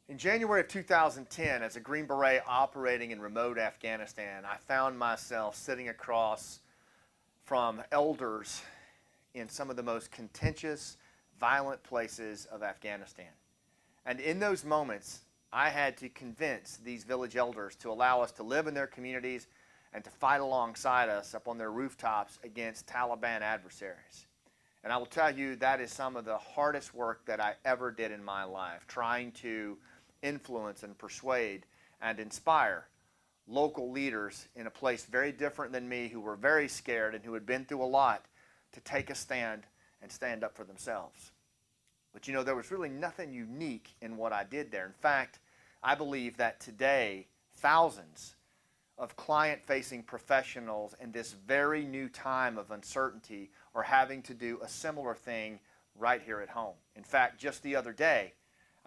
In January of 2010, as a Green Beret operating in remote Afghanistan, I found myself sitting across from elders in some of the most contentious, violent places of Afghanistan. And in those moments, I had to convince these village elders to allow us to live in their communities and to fight alongside us up on their rooftops against Taliban adversaries. And I will tell you, that is some of the hardest work that I ever did in my life, trying to influence and persuade and inspire local leaders in a place very different than me, who were very scared and who had been through a lot, to take a stand and stand up for themselves. But you know, there was really nothing unique in what I did there. In fact, I believe that today, thousands of client-facing professionals in this very new time of uncertainty are having to do a similar thing right here at home. In fact, just the other day,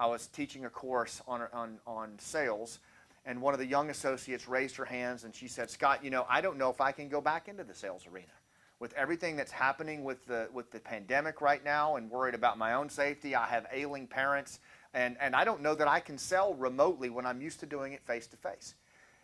I was teaching a course on sales, and one of the young associates raised her hands and she said, "Scott, you know, I don't know if I can go back into the sales arena. With everything that's happening with the pandemic right now, and worried about my own safety, I have ailing parents, and I don't know that I can sell remotely when I'm used to doing it face to face."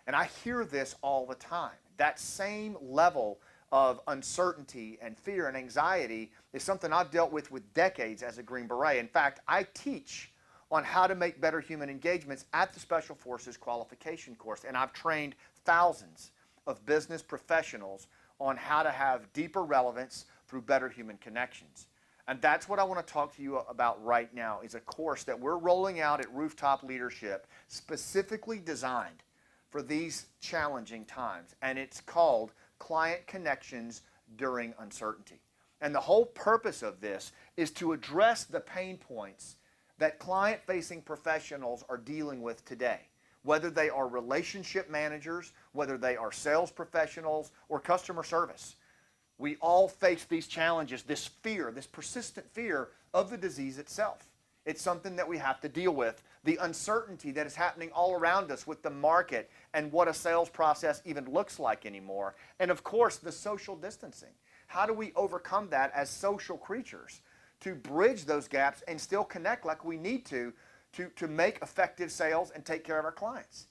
And I hear this all the time. That same level of uncertainty and fear and anxiety is something I've dealt with decades as a Green Beret. In fact, I teach on how to make better human engagements at the Special Forces qualification course. And I've trained thousands of business professionals on how to have deeper relevance through better human connections. And that's what I want to talk to you about right now, is a course that we're rolling out at Rooftop Leadership, specifically designed for these challenging times. And it's called Client Connections During Uncertainty. And the whole purpose of this is to address the pain points that client-facing professionals are dealing with today, whether they are relationship managers, whether they are sales professionals, or customer service. We all face these challenges, this fear, this persistent fear of the disease itself. It's something that we have to deal with. The uncertainty that is happening all around us with the market and what a sales process even looks like anymore. And of course, the social distancing. How do we overcome that as social creatures to bridge those gaps and still connect like we need to make effective sales and take care of our clients?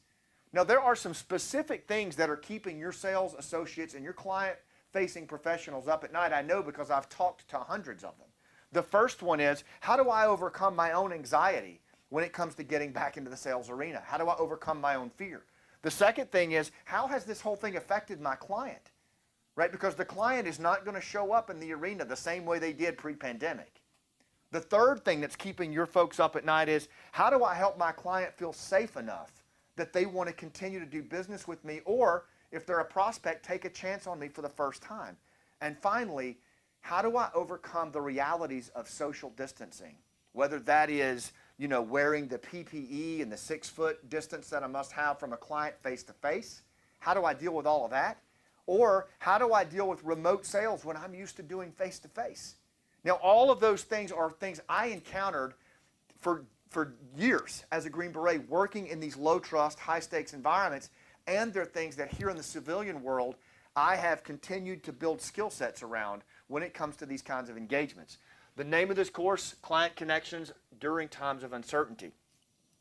Now, there are some specific things that are keeping your sales associates and your client-facing professionals up at night. I know, because I've talked to hundreds of them. The first one is, how do I overcome my own anxiety when it comes to getting back into the sales arena? How do I overcome my own fear? The second thing is, how has this whole thing affected my client? Right? Because the client is not going to show up in the arena the same way they did pre-pandemic. The third thing that's keeping your folks up at night is, how do I help my client feel safe enough that they want to continue to do business with me, or if they're a prospect, take a chance on me for the first time? And finally, how do I overcome the realities of social distancing? Whether that is, you know, wearing the PPE and the 6-foot distance that I must have from a client face to face. How do I deal with all of that? Or how do I deal with remote sales when I'm used to doing face to face? Now, all of those things are things I encountered for years as a Green Beret, working in these low trust, high stakes environments. And they're things that here in the civilian world, I have continued to build skill sets around when it comes to these kinds of engagements. The name of this course, Client Connections During Times of Uncertainty.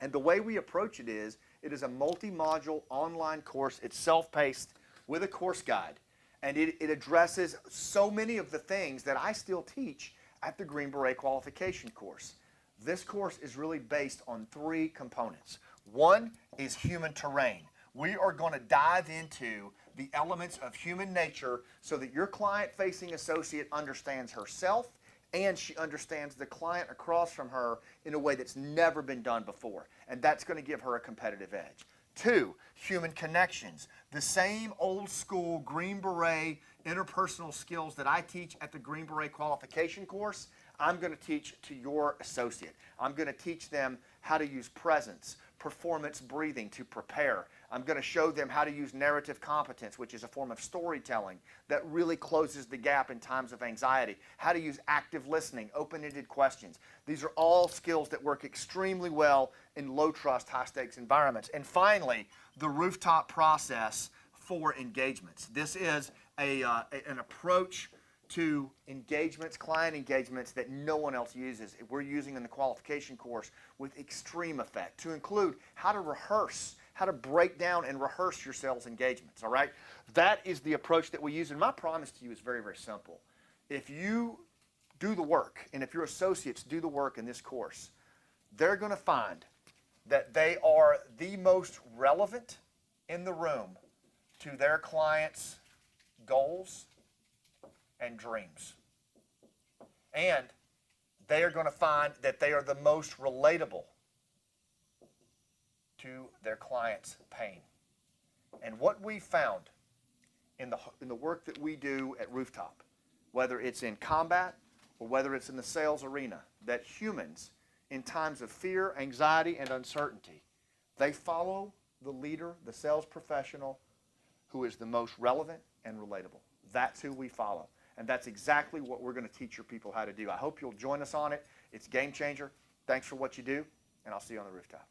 And the way we approach it is a multi-module online course. It's self-paced with a course guide. And it addresses so many of the things that I still teach at the Green Beret qualification course. This course is really based on 3 components. One is human terrain. We are going to dive into the elements of human nature so that your client-facing associate understands herself and she understands the client across from her in a way that's never been done before. And that's going to give her a competitive edge. 2, human connections. The same old school Green Beret interpersonal skills that I teach at the Green Beret qualification course, I'm going to teach to your associate. I'm going to teach them how to use presence, performance breathing to prepare. I'm going to show them how to use narrative competence, which is a form of storytelling that really closes the gap in times of anxiety. How to use active listening, open-ended questions. These are all skills that work extremely well in low-trust, high-stakes environments. And finally, the rooftop process for engagements. This is an approach to engagements, client engagements that no one else uses. We're using in the qualification course with extreme effect to include how to rehearse, how to break down and rehearse your sales engagements, all right? That is the approach that we use, and my promise to you is very, very simple. If you do the work, and if your associates do the work in this course, they're going to find that they are the most relevant in the room to their clients' goals and dreams. And they are going to find that they are the most relatable to their clients' pain. And what we found in the work that we do at Rooftop, whether it's in combat or whether it's in the sales arena, that humans, in times of fear, anxiety, and uncertainty, they follow the leader, the sales professional, who is the most relevant and relatable. That's who we follow. And that's exactly what we're going to teach your people how to do. I hope you'll join us on it. It's a game changer. Thanks for what you do, and I'll see you on the rooftop.